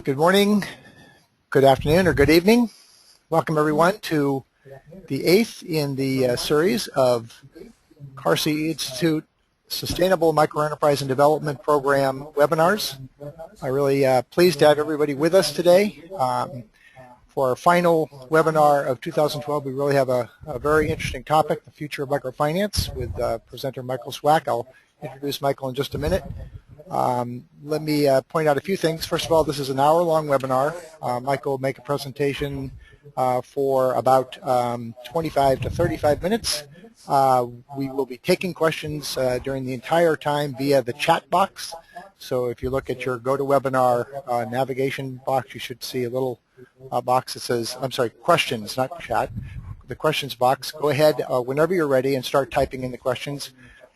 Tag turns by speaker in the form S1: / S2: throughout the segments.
S1: Good morning, good afternoon, or good evening. Welcome everyone to the 8th in the series of Carsey Institute Sustainable Microenterprise and Development Program webinars. I'm really pleased to have everybody with us today. For our final webinar of 2012, we really have a very interesting topic, the future of microfinance, with presenter Michael Swack. I'll introduce Michael in just a minute. Let me point out a few things. First of all, this is an hour-long webinar. Michael will make a presentation for about 25 to 35 minutes. We will be taking questions during the entire time via the chat box. So if you look at your GoToWebinar navigation box, you should see a little box that says, I'm sorry, questions, not chat, the questions box. Go ahead whenever you're ready and start typing in the questions.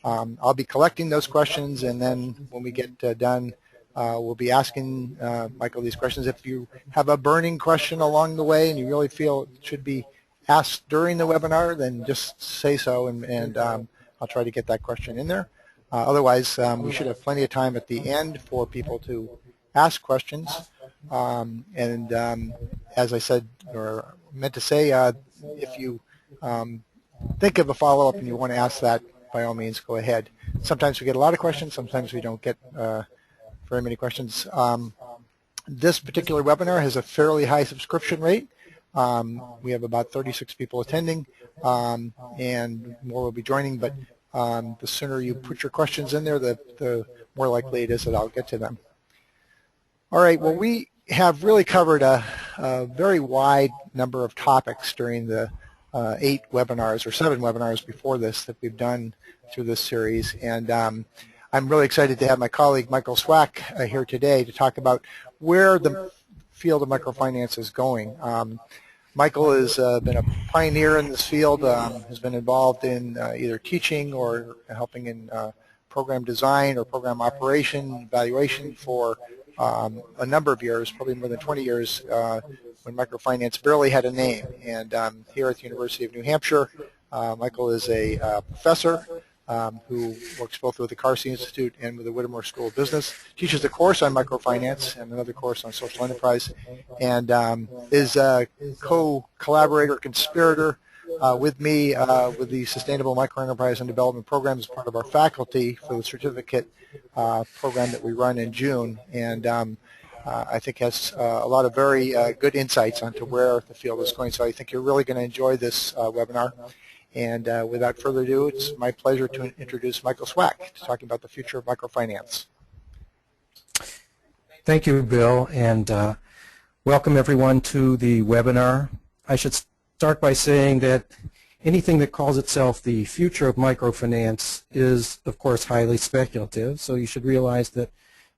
S1: I'll be collecting those questions, and then when we get done, we'll be asking Michael these questions. If you have a burning question along the way and you really feel it should be asked during the webinar, then just say so, and I'll try to get that question in there. Otherwise, we should have plenty of time at the end for people to ask questions. As I said, or meant to say, if you think of a follow-up and you want to ask that, by all means, go ahead. Sometimes we get a lot of questions. Sometimes we don't get very many questions. This particular webinar has a fairly high subscription rate. We have about 36 people attending, and more will be joining. But the sooner you put your questions in there, the more likely it is that I'll get to them. All right. Well, we have really covered a very wide number of topics during the 8 webinars or 7 webinars before this that we've done through this series, and I'm really excited to have my colleague Michael Swack here today to talk about where the field of microfinance is going. Michael has been a pioneer in this field, has been involved in either teaching or helping in program design or program operation, evaluation for a number of years, probably more than 20 years, when microfinance barely had a name. And here at the University of New Hampshire, Michael is a professor who works both with the Carsey Institute and with the Whittemore School of Business, teaches a course on microfinance and another course on social enterprise, and is a co-collaborator, conspirator with me with the Sustainable Microenterprise and Development Program as part of our faculty for the certificate program that we run in June. And I think has a lot of very good insights onto where the field is going. So I think you're really going to enjoy this webinar. And without further ado, it's my pleasure to introduce Michael Swack to talking about the future of microfinance.
S2: Thank you, Bill, and welcome everyone to the webinar. I should start by saying that anything that calls itself the future of microfinance is, of course, highly speculative. So you should realize that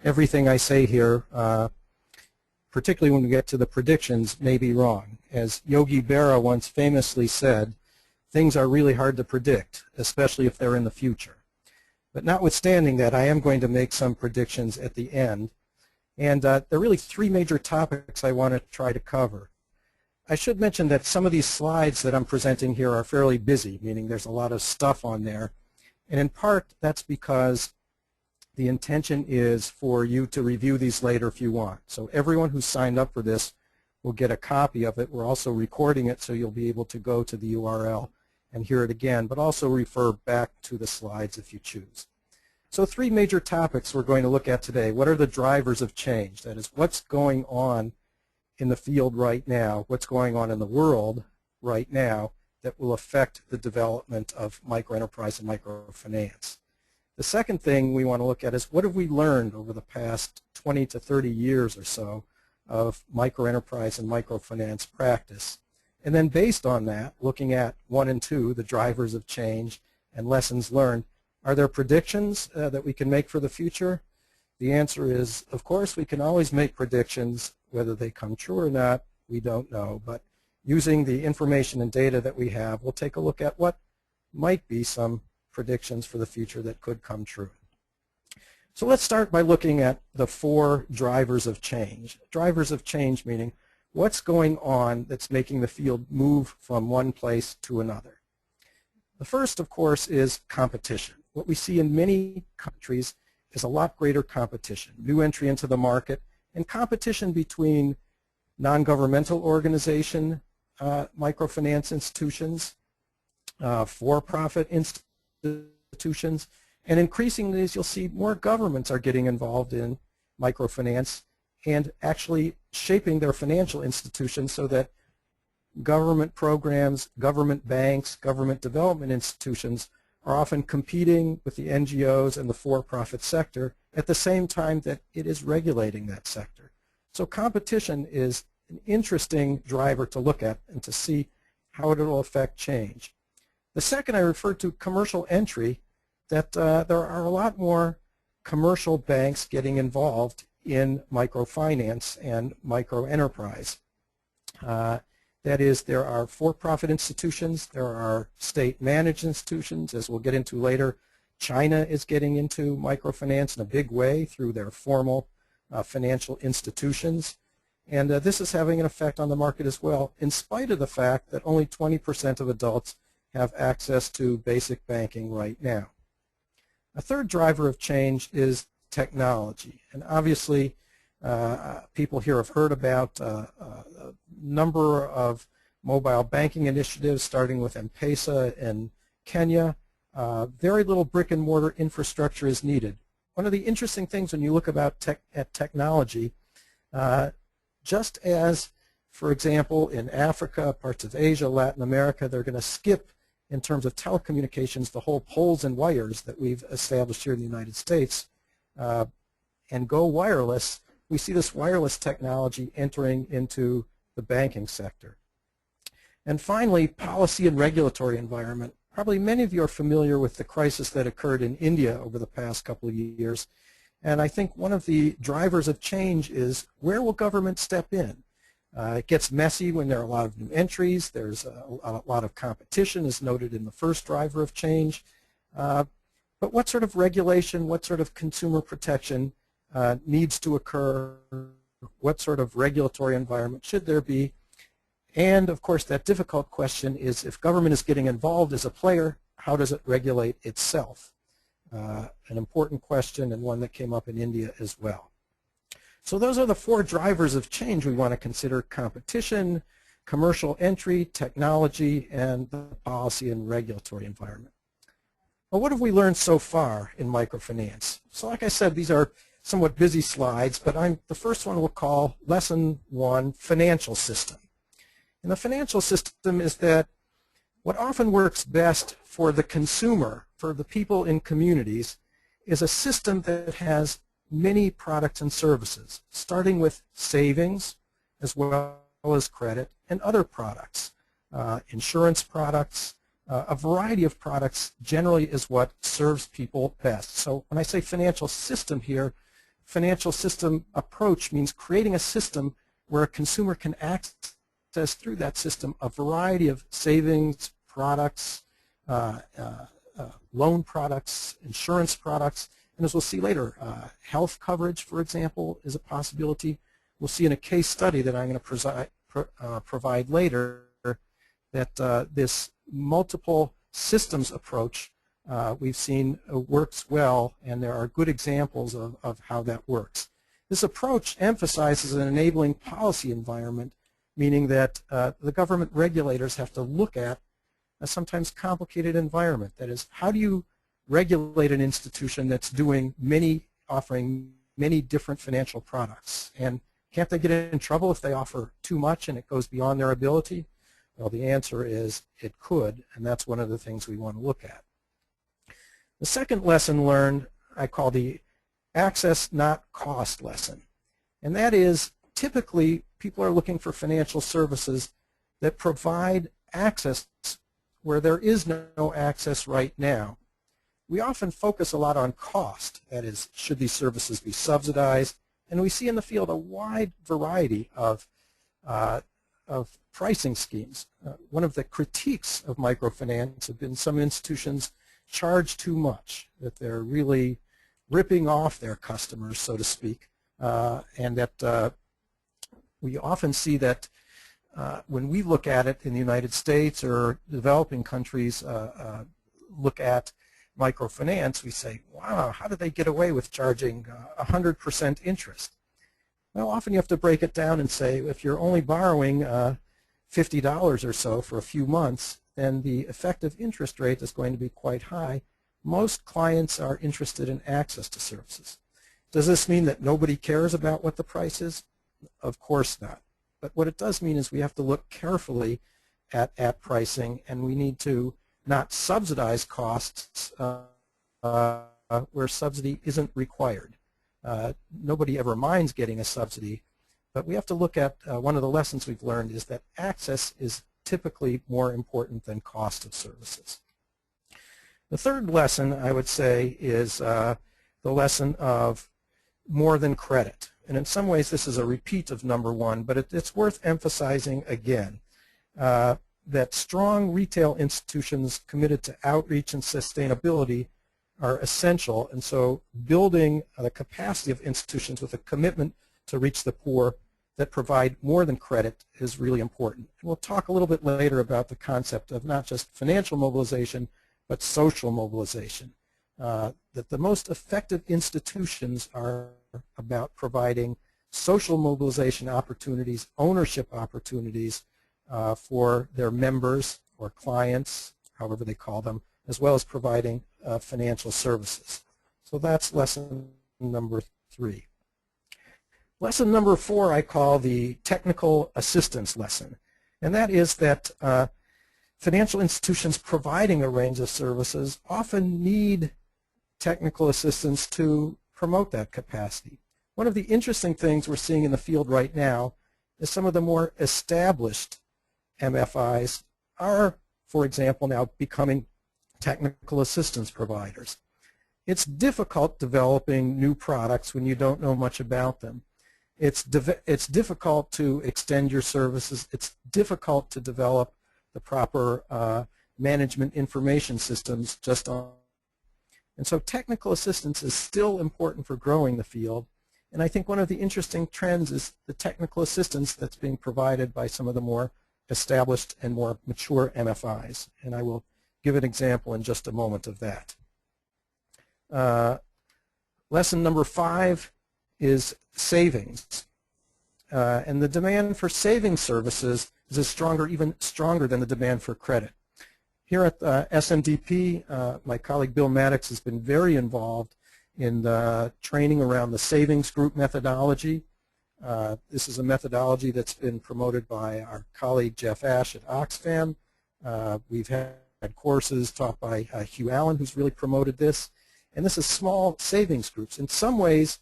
S2: everything I say here, particularly when we get to the predictions, may be wrong. As Yogi Berra once famously said, things are really hard to predict, especially if they're in the future. But notwithstanding that, I am going to make some predictions at the end. And there are really 3 major topics I want to try to cover. I should mention that some of these slides that I'm presenting here are fairly busy, meaning there's a lot of stuff on there. And in part, that's because the intention is for you to review these later if you want. So everyone who's signed up for this will get a copy of it. We're also recording it, so you'll be able to go to the URL and hear it again, but also refer back to the slides if you choose. So 3 major topics we're going to look at today. What are the drivers of change? That is, what's going on in the field right now, what's going on in the world right now that will affect the development of microenterprise and microfinance. The second thing we want to look at is what have we learned over the past 20 to 30 years or so of microenterprise and microfinance practice. And then based on that, looking at 1 and 2, the drivers of change and lessons learned, are there predictions that we can make for the future? The answer is, of course, we can always make predictions. Whether they come true or not, we don't know. But using the information and data that we have, we'll take a look at what might be some predictions for the future that could come true. So let's start by looking at the 4 drivers of change. Drivers of change meaning what's going on that's making the field move from one place to another. The first, of course, is competition. What we see in many countries is a lot greater competition, new entry into the market, and competition between non-governmental organization microfinance institutions, for-profit institutions, and increasingly, as you'll see, more governments are getting involved in microfinance and actually shaping their financial institutions so that government programs, government banks, government development institutions are often competing with the NGOs and the for-profit sector at the same time that it is regulating that sector. So competition is an interesting driver to look at and to see how it will affect change. The second I referred to, commercial entry, that there are a lot more commercial banks getting involved in microfinance and microenterprise. That is, there are for-profit institutions, there are state-managed institutions, as we'll get into later. China is getting into microfinance in a big way through their formal financial institutions. And this is having an effect on the market as well, in spite of the fact that only 20% of adults have access to basic banking right now. A third driver of change is technology. And obviously, people here have heard about a number of mobile banking initiatives, starting with M-Pesa in Kenya. Very little brick and mortar infrastructure is needed. One of the interesting things when you look at technology, just as, for example, in Africa, parts of Asia, Latin America, they're going to skip in terms of telecommunications the whole poles and wires that we've established here in the United States and go wireless. We see this wireless technology entering into the banking sector. And finally, policy and regulatory environment. Probably many of you are familiar with the crisis that occurred in India over the past couple of years. And I think one of the drivers of change is, where will government step in? It gets messy when there are a lot of new entries. There's a lot of competition, as noted in the first driver of change. But what sort of regulation, what sort of consumer protection needs to occur? What sort of regulatory environment should there be? And, of course, that difficult question is, if government is getting involved as a player, how does it regulate itself? An important question, and one that came up in India as well. So those are the four drivers of change we want to consider: competition, commercial entry, technology, and the policy and regulatory environment. Well, what have we learned so far in microfinance? So like I said, these are somewhat busy slides, but the first one we'll call Lesson 1, Financial System. And the financial system is that what often works best for the consumer, for the people in communities, is a system that has many products and services, starting with savings as well as credit and other products. Insurance products, a variety of products generally is what serves people best. So when I say financial system here, financial system approach means creating a system where a consumer can access through that system a variety of savings products, loan products, insurance products, and as we'll see later, health coverage, for example, is a possibility. We'll see in a case study that I'm going to provide later that this multiple systems approach we've seen works well, and there are good examples of how that works. This approach emphasizes an enabling policy environment, meaning that the government regulators have to look at a sometimes complicated environment. That is, how do you regulate an institution that's offering many different financial products? And can't they get in trouble if they offer too much and it goes beyond their ability? Well, the answer is it could, and that's one of the things we want to look at. The second lesson learned I call the access, not cost lesson. And that is, typically people are looking for financial services that provide access where there is no access right now. We often focus a lot on cost. That is, should these services be subsidized? And we see in the field a wide variety of pricing schemes. One of the critiques of microfinance have been some institutions charge too much, that they're really ripping off their customers, so to speak, and that we often see that when we look at it in the United States or developing countries look at microfinance, we say, wow, how do they get away with charging 100% interest? Well, often you have to break it down and say if you're only borrowing $50 or so for a few months, then the effective interest rate is going to be quite high. Most clients are interested in access to services. Does this mean that nobody cares about what the price is? Of course not. But what it does mean is we have to look carefully at pricing, and we need to not subsidize costs where subsidy isn't required. Nobody ever minds getting a subsidy, but we have to look at one of the lessons we've learned is that access is typically more important than cost of services. The third lesson, I would say, is the lesson of more than credit. And in some ways this is a repeat of number one, but it's worth emphasizing again that strong retail institutions committed to outreach and sustainability are essential, and so building the capacity of institutions with a commitment to reach the poor that provide more than credit is really important. And we'll talk a little bit later about the concept of not just financial mobilization, but social mobilization. That the most effective institutions are about providing social mobilization opportunities, ownership opportunities for their members or clients, however they call them, as well as providing financial services. So that's lesson number 3. Lesson number 4 I call the technical assistance lesson, and that is that financial institutions providing a range of services often need technical assistance to promote that capacity. One of the interesting things we're seeing in the field right now is some of the more established MFIs are, for example, now becoming technical assistance providers. It's difficult developing new products when you don't know much about them. It's difficult to extend your services. It's difficult to develop the proper management information systems just on. And so technical assistance is still important for growing the field. And I think one of the interesting trends is the technical assistance that's being provided by some of the more established and more mature MFIs. And I will give an example in just a moment of that. Lesson number 5 is savings. And the demand for savings services is even stronger than the demand for credit. Here at SMDP, my colleague Bill Maddox has been very involved in the training around the savings group methodology. This is a methodology that's been promoted by our colleague Jeff Ash at Oxfam. We've had courses taught by Hugh Allen, who's really promoted this. And this is small savings groups. In some ways,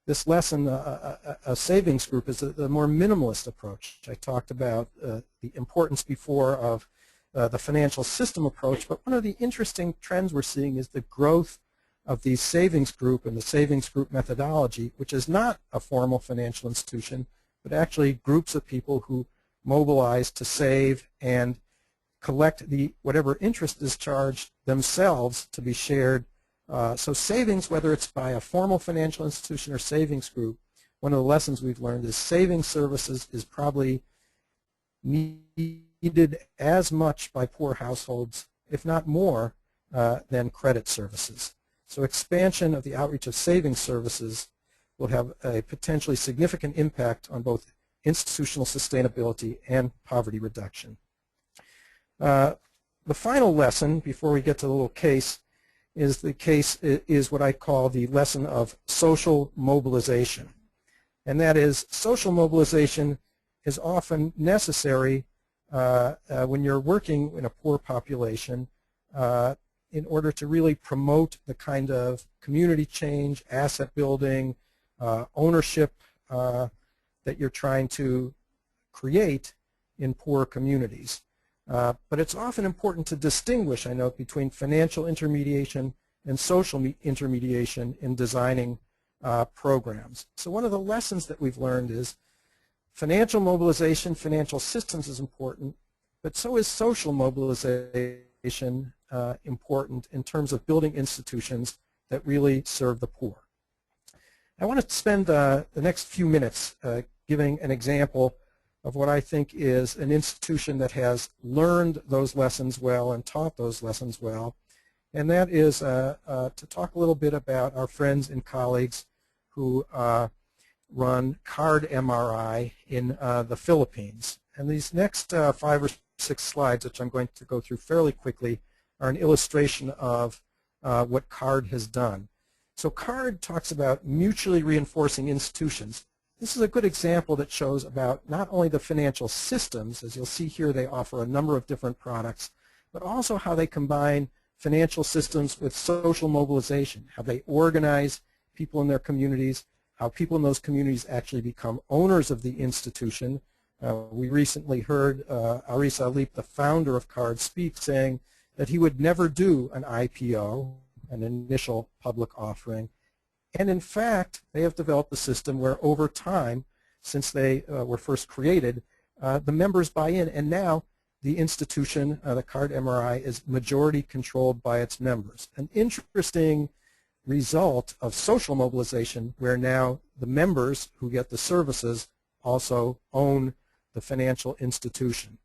S2: this lesson, a savings group, is the more minimalist approach. I talked about the importance before of the financial system approach, but one of the interesting trends we're seeing is the growth of the savings group and the savings group methodology, which is not a formal financial institution, but actually groups of people who mobilize to save and collect whatever interest is charged themselves to be shared. So savings, whether it's by a formal financial institution or savings group, one of the lessons we've learned is savings services is probably needed as much by poor households, if not more, than credit services. So expansion of the outreach of savings services will have a potentially significant impact on both institutional sustainability and poverty reduction. The final lesson, before we get to the little case, is what I call the lesson of social mobilization. And that is, social mobilization is often necessary when you're working in a poor population in order to really promote the kind of community change, asset building, ownership that you're trying to create in poor communities. But it's often important to distinguish, I know, between financial intermediation and social intermediation in designing programs. So one of the lessons that we've learned is financial mobilization, financial systems is important, but so is social mobilization important in terms of building institutions that really serve the poor. I want to spend the next few minutes giving an example of what I think is an institution that has learned those lessons well and taught those lessons well, and that is to talk a little bit about our friends and colleagues who run card MRI in the Philippines. And these next 5 or 6 slides, which I'm going to go through fairly quickly, are an illustration of what CARD has done. So CARD talks about mutually reinforcing institutions. This is a good example that shows about not only the financial systems, as you'll see here they offer a number of different products, but also how they combine financial systems with social mobilization, how they organize people in their communities, how people in those communities actually become owners of the institution. We recently heard Aris Alip, the founder of CARD, speak, saying that he would never do an IPO, an initial public offering. And in fact, they have developed a system where over time, since they were first created, the members buy in, and now the institution, the CARD MRI, is majority controlled by its members. An interesting result of social mobilization where now the members who get the services also own the financial institution.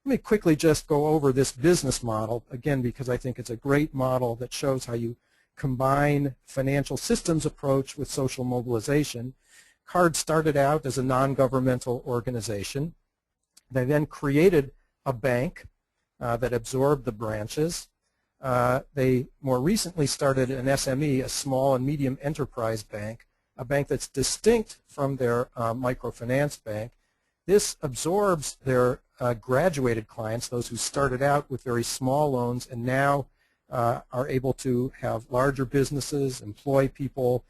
S2: Let me quickly just go over this business model, again, because I think it's a great model that shows how you combine financial systems approach with social mobilization. CARD started out as a non-governmental organization. They then created a bank that absorbed the branches. They more recently started an SME, a small and medium enterprise bank, a bank that's distinct from their microfinance bank. This absorbs their graduated clients, those who started out with very small loans and now are able to have larger businesses, employ people,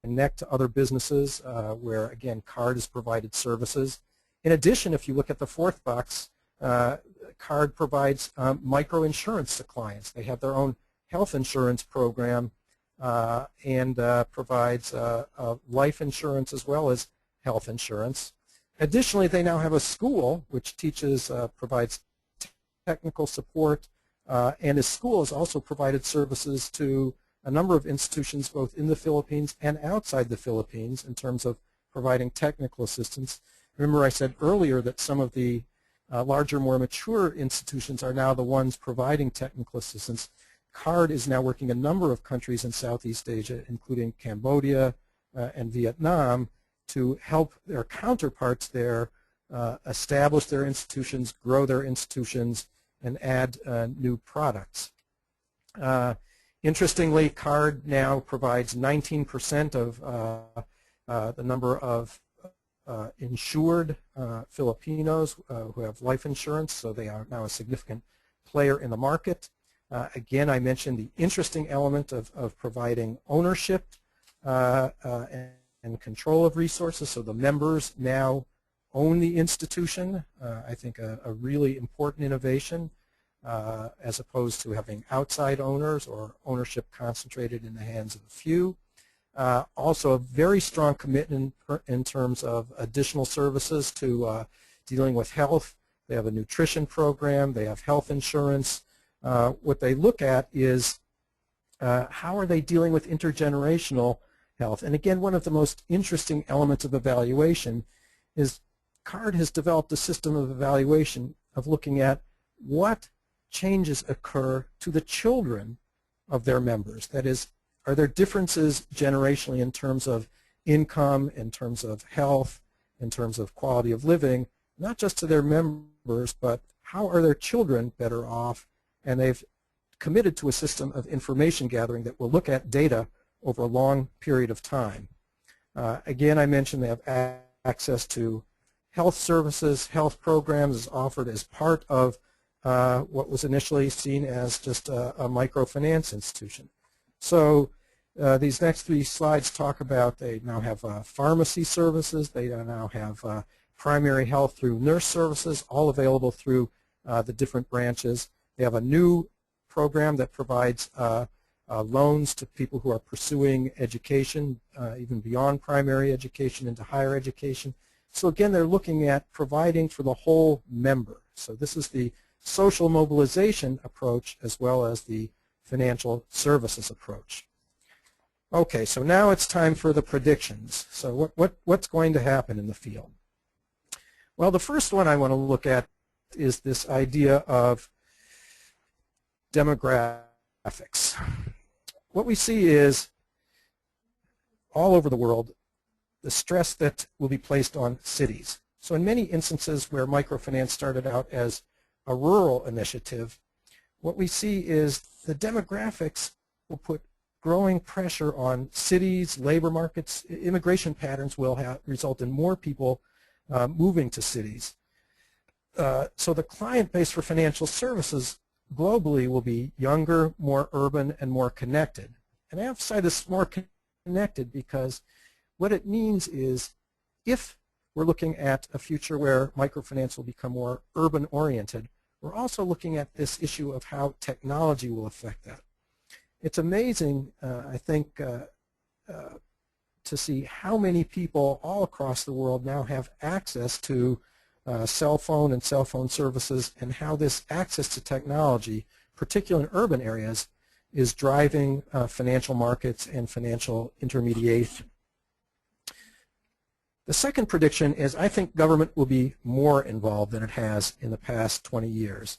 S2: connect to other businesses where, again, CARD has provided services. In addition, if you look at the fourth box, CARD provides microinsurance to clients. They have their own health insurance program and provides life insurance as well as health insurance. Additionally, they now have a school which teaches, provides technical support, and the school has also provided services to a number of institutions both in the Philippines and outside the Philippines in terms of providing technical assistance. Remember I said earlier that some of the larger, more mature institutions are now the ones providing technical assistance. CARD is now working in a number of countries in Southeast Asia, including Cambodia and Vietnam, to help their counterparts there establish their institutions, grow their institutions, and add new products. Interestingly, CARD now provides 19% of the number of insured Filipinos who have life insurance, so they are now a significant player in the market. Again, I mentioned the interesting element of providing ownership and control of resources, so the members now own the institution. I think a really important innovation as opposed to having outside owners or ownership concentrated in the hands of a few. Also a very strong commitment in terms of additional services to dealing with health. They have a nutrition program, they have health insurance. What they look at is how are they dealing with intergenerational health. And again, one of the most interesting elements of evaluation is CARD has developed a system of evaluation of looking at what changes occur to the children of their members. That is, are there differences generationally in terms of income, in terms of health, in terms of quality of living, not just to their members, but how are their children better off? And they've committed to a system of information gathering that will look at data over a long period of time. Again, I mentioned they have access to health services, health programs is offered as part of what was initially seen as just a microfinance institution. So these next 3 slides talk about they now have pharmacy services, they now have primary health through nurse services, all available through the different branches. They have a new program that provides loans to people who are pursuing education, even beyond primary education into higher education. So again, they're looking at providing for the whole member. So this is the social mobilization approach as well as the financial services approach. Okay, so now it's time for the predictions. So what's going to happen in the field? Well, the first one I want to look at is this idea of demographics. What we see is all over the world, the stress that will be placed on cities. So in many instances where microfinance started out as a rural initiative, what we see is the demographics will put growing pressure on cities, labor markets. Immigration patterns will result in more people moving to cities. So the client base for financial services globally will be younger, more urban, and more connected. And I emphasize this more connected because what it means is if we're looking at a future where microfinance will become more urban-oriented, we're also looking at this issue of how technology will affect that. It's amazing, I think, to see how many people all across the world now have access to cell phone and cell phone services, and how this access to technology, particularly in urban areas, is driving financial markets and financial intermediation. The second prediction is I think government will be more involved than it has in the past 20 years.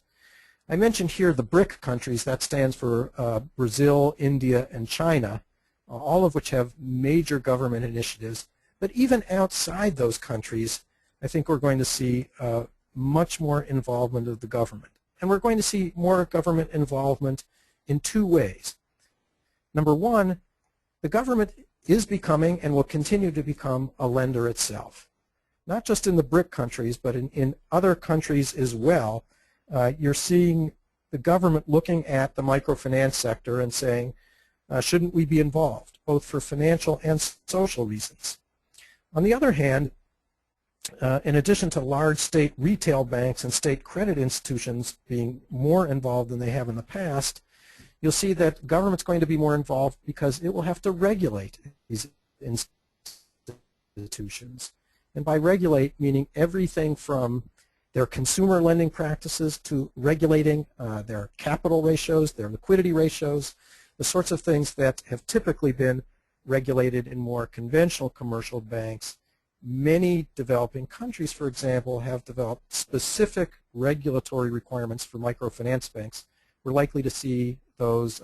S2: I mentioned here the BRIC countries. That stands for Brazil, India, and China, all of which have major government initiatives. But even outside those countries, I think we're going to see much more involvement of the government. And we're going to see more government involvement in two ways. Number one, the government is becoming and will continue to become a lender itself. Not just in the BRIC countries, but in other countries as well. You're seeing the government looking at the microfinance sector and saying, shouldn't we be involved, both for financial and social reasons? On the other hand, in addition to large state retail banks and state credit institutions being more involved than they have in the past, you'll see that government's going to be more involved because it will have to regulate these institutions. And by regulate, meaning everything from their consumer lending practices to regulating their capital ratios, their liquidity ratios, the sorts of things that have typically been regulated in more conventional commercial banks. Many developing countries, for example, have developed specific regulatory requirements for microfinance banks. We're likely to see those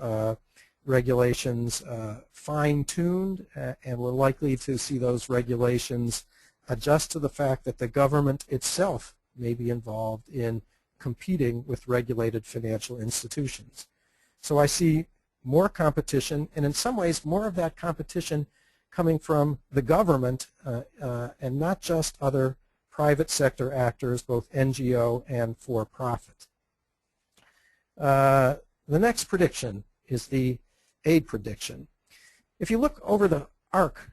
S2: regulations fine-tuned, and we're likely to see those regulations adjust to the fact that the government itself may be involved in competing with regulated financial institutions. So I see more competition, and in some ways more of that competition coming from the government and not just other private sector actors, both NGO and for-profit. The next prediction is the aid prediction. If you look over the arc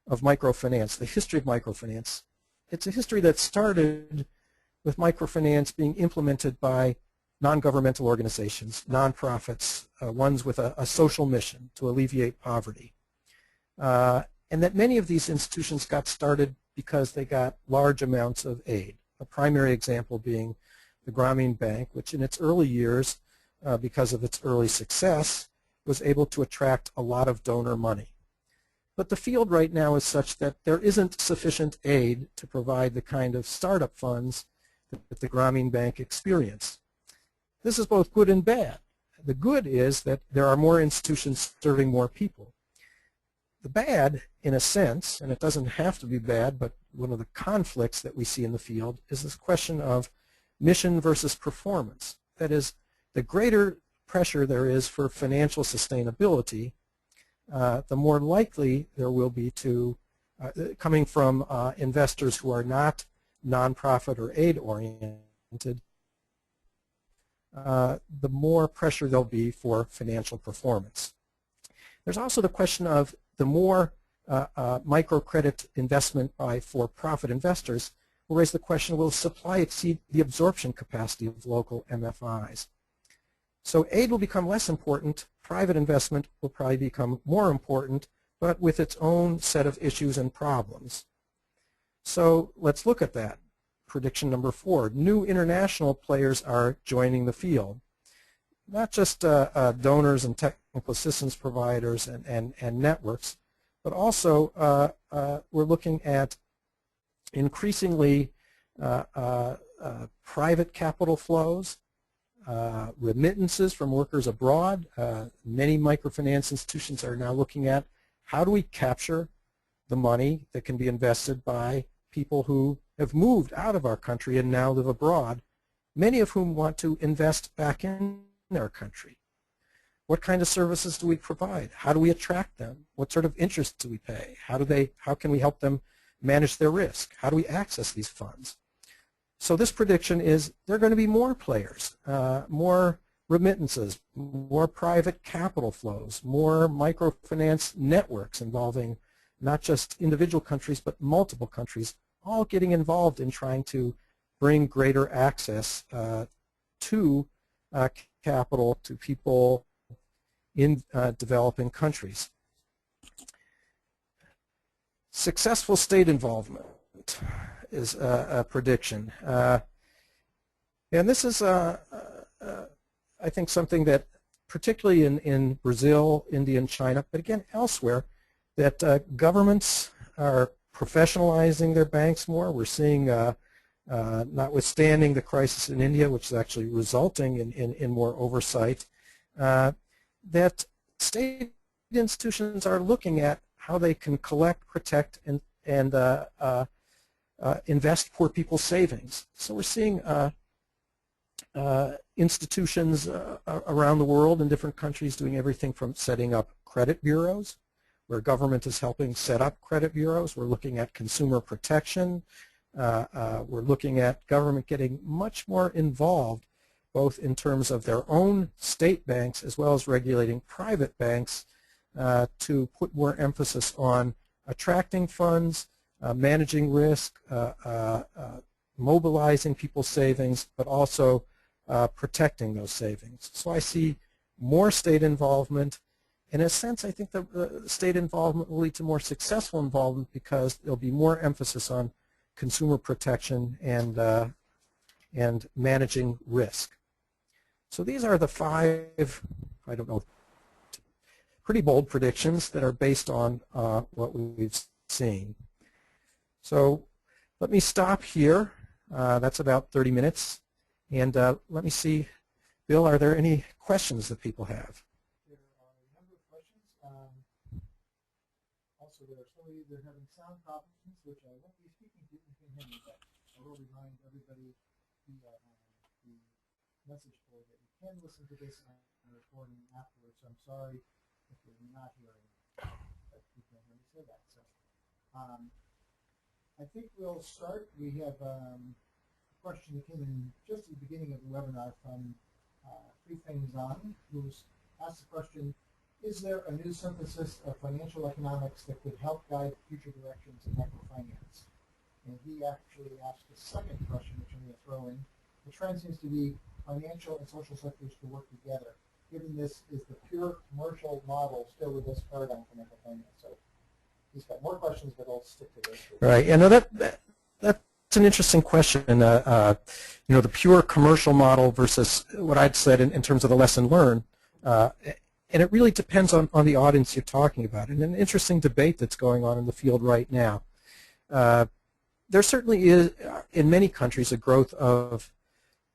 S2: of microfinance, the history of microfinance, it's a history that started with microfinance being implemented by non-governmental organizations, nonprofits, ones with a social mission to alleviate poverty. And that many of these institutions got started because they got large amounts of aid. A primary example being the Grameen Bank, which in its early years, because of its early success, was able to attract a lot of donor money. But the field right now is such that there isn't sufficient aid to provide the kind of startup funds that the Grameen Bank experienced. This is both good and bad. The good is that there are more institutions serving more people. The bad, in a sense, and it doesn't have to be bad, but one of the conflicts that we see in the field is this question of mission versus performance. That is, the greater pressure there is for financial sustainability, the more likely there will be to, coming from investors who are not nonprofit or aid-oriented, the more pressure there'll be for financial performance. There's also the question of the more microcredit investment by for-profit investors will raise the question, will supply exceed the absorption capacity of local MFIs? So aid will become less important, private investment will probably become more important, but with its own set of issues and problems. So let's look at that. Prediction number 4, new international players are joining the field. Not just donors and technical assistance providers and networks, but also we're looking at increasingly private capital flows, remittances from workers abroad. Many microfinance institutions are now looking at how do we capture the money that can be invested by people who have moved out of our country and now live abroad, many of whom want to invest back in their country. What kind of services do we provide? How do we attract them? What sort of interest do we pay? How can we help them manage their risk? How do we access these funds? So this prediction is there are going to be more players, more remittances, more private capital flows, more microfinance networks involving not just individual countries but multiple countries, all getting involved in trying to bring greater access to capital to people in developing countries. Successful state involvement is a prediction. And this is, I think, something that particularly in Brazil, India, and China, but again elsewhere, that governments are professionalizing their banks more. We're seeing, notwithstanding the crisis in India, which is actually resulting in more oversight, that state institutions are looking at how they can collect, protect, and invest poor people's savings. So we're seeing institutions around the world in different countries doing everything from setting up credit bureaus, where government is helping set up credit bureaus. We're looking at consumer protection. We're looking at government getting much more involved, both in terms of their own state banks as well as regulating private banks to put more emphasis on attracting funds, managing risk, mobilizing people's savings, but also protecting those savings. So I see more state involvement. In a sense, I think the state involvement will lead to more successful involvement because there'll be more emphasis on consumer protection and managing risk. So these are the 5, I don't know, pretty bold predictions that are based on what we've seen. So let me stop here. That's about 30 minutes. And let me see, Bill, are there any questions that people have?
S1: There are a number of questions. Also, they're having sound problems, which I won't be speaking to if you can hear me, but I will remind everybody via the message board that you can listen to this on a recording afterwards. So I'm sorry if you're not hearing me, but you can hear me say that. So I think we'll start. We have a question that came in just at the beginning of the webinar from Three Things On, who's asked the question, is there a new synthesis of financial economics that could help guide future directions in microfinance? And he actually asked a second question, which I'm going to throw in. The trend seems to be financial and social sectors to work together. Given this, is the pure commercial model still the best paradigm for microfinance? So he's got more questions, but I'll stick to this.
S2: Right. You know, that's an interesting question. You know, the pure commercial model versus what I'd said in terms of the lesson learned. And it really depends on the audience you're talking about. And an interesting debate that's going on in the field right now. There certainly is, in many countries, a growth of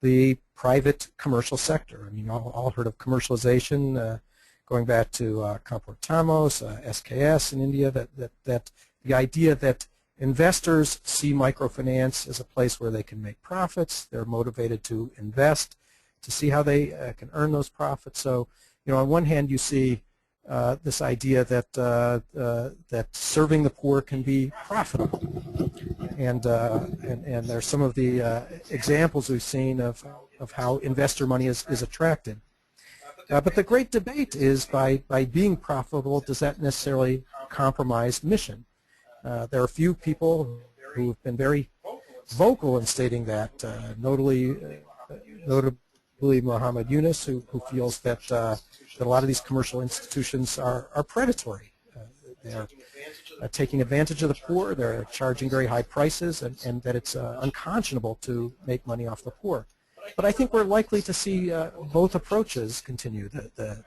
S2: the private commercial sector. I mean, all heard of commercialization, going back to Comportamos, SKS in India, that the idea that investors see microfinance as a place where they can make profits. They're motivated to invest, to see how they can earn those profits. So, you know, on one hand, you see this idea that that serving the poor can be profitable, and there's some of the examples we've seen of how investor money is attracted. But the great debate is by being profitable, does that necessarily compromise mission? There are a few people who've been very vocal in stating that, notably Muhammad Yunus, who feels that that a lot of these commercial institutions are predatory. They're taking advantage of the poor, they're charging very high prices, and that it's unconscionable to make money off the poor. But I think we're likely to see both approaches continue.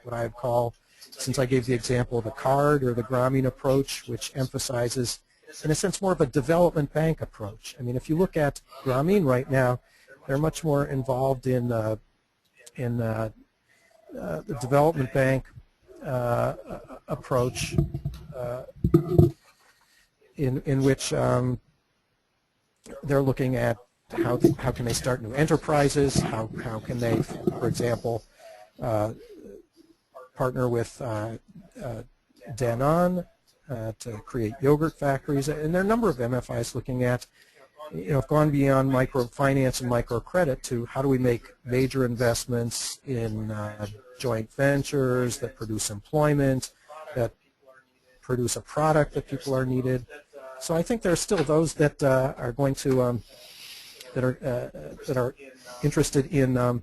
S2: What I would call, since I gave the example of the card or the Grameen approach, which emphasizes, in a sense, more of a development bank approach. I mean, if you look at Grameen right now, they're much more involved in the development bank approach, in which they're looking at how can they start new enterprises, how can they, for example, partner with Danone to create yogurt factories, and there are a number of MFIs looking at, have gone beyond microfinance and microcredit to how do we make major investments in joint ventures that produce employment, that produce a product that people are needed. So I think there are still those that are going to that are interested in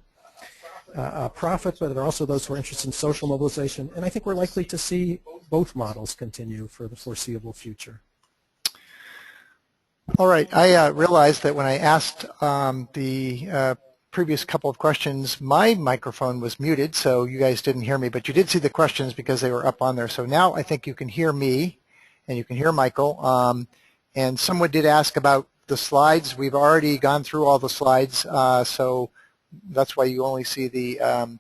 S2: profit, but there are also those who are interested in social mobilization. And I think we're likely to see both models continue for the foreseeable future.
S1: All right. I realized that when I asked the previous couple of questions, my microphone was muted, so you guys didn't hear me, but you did see the questions because they were up on there. So now I think you can hear me and you can hear Michael. And someone did ask about the slides. We've already gone through all the slides, so that's why you only see the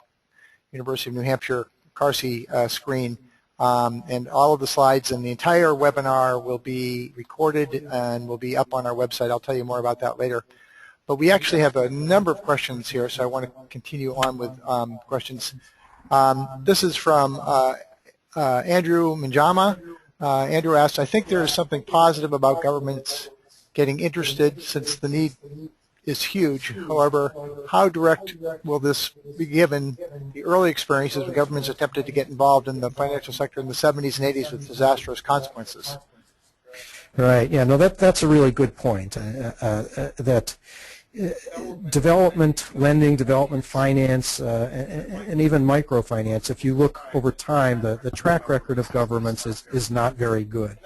S1: University of New Hampshire Carsey screen. And all of the slides and the entire webinar will be recorded and will be up on our website. I'll tell you more about that later. But we actually have a number of questions here, so I want to continue on with questions. This is from Andrew Minjama. Andrew asked, I think there is something positive about governments getting interested since the need is huge. However, how direct will this be given the early experiences when governments attempted to get involved in the financial sector in the 70s and 80s with disastrous consequences?
S2: Right. Yeah. No, that's a really good point. That development lending, development finance, and even microfinance, if you look over time, the track record of governments is not very good.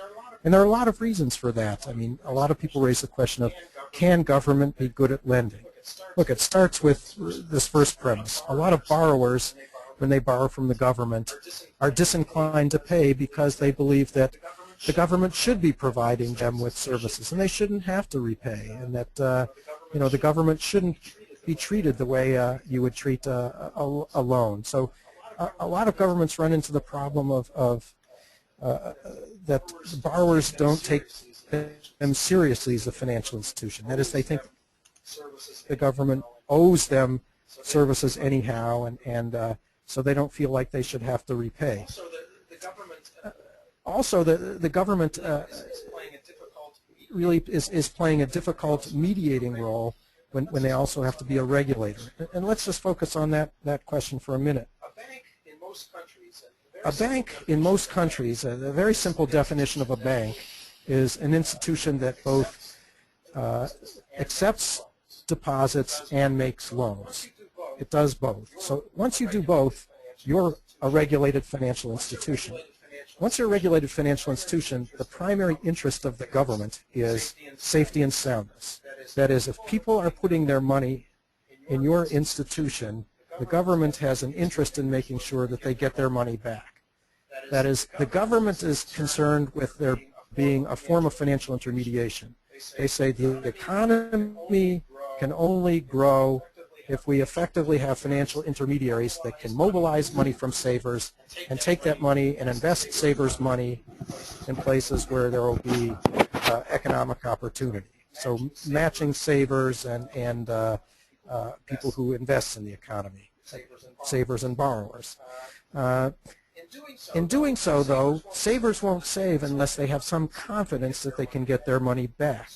S2: And there are a lot of reasons for that. I mean, a lot of people raise the question of, can government be good at lending? Look, it starts with this first premise. A lot of borrowers, when they borrow from the government, are disinclined to pay because they believe that the government should be providing them with services and they shouldn't have to repay, and that the government shouldn't be treated the way you would treat a loan. So a lot of governments run into the problem of that borrowers don't take them seriously as a financial institution. That is, they think the government owes them services anyhow, and so they don't feel like they should have to repay. Also, the government really is playing a difficult mediating role when they also have to be a regulator. And let's just focus on that question for a minute. A bank in most countries, a very simple definition of a bank, is an institution that both accepts deposits and makes loans. It does both. So once you do both, you're a regulated financial institution. Once you're a regulated financial institution, the primary interest of the government is safety and soundness. That is, if people are putting their money in your institution, the government has an interest in making sure that they get their money back. That is, the government is concerned with there being a form of financial intermediation. They say the economy can only grow if we effectively have financial intermediaries that can mobilize money from savers and take that money and invest savers' money in places where there will be economic opportunity. So matching savers and people who invest in the economy, savers and borrowers. In doing so, though, savers won't save unless they have some confidence that they can get their money back.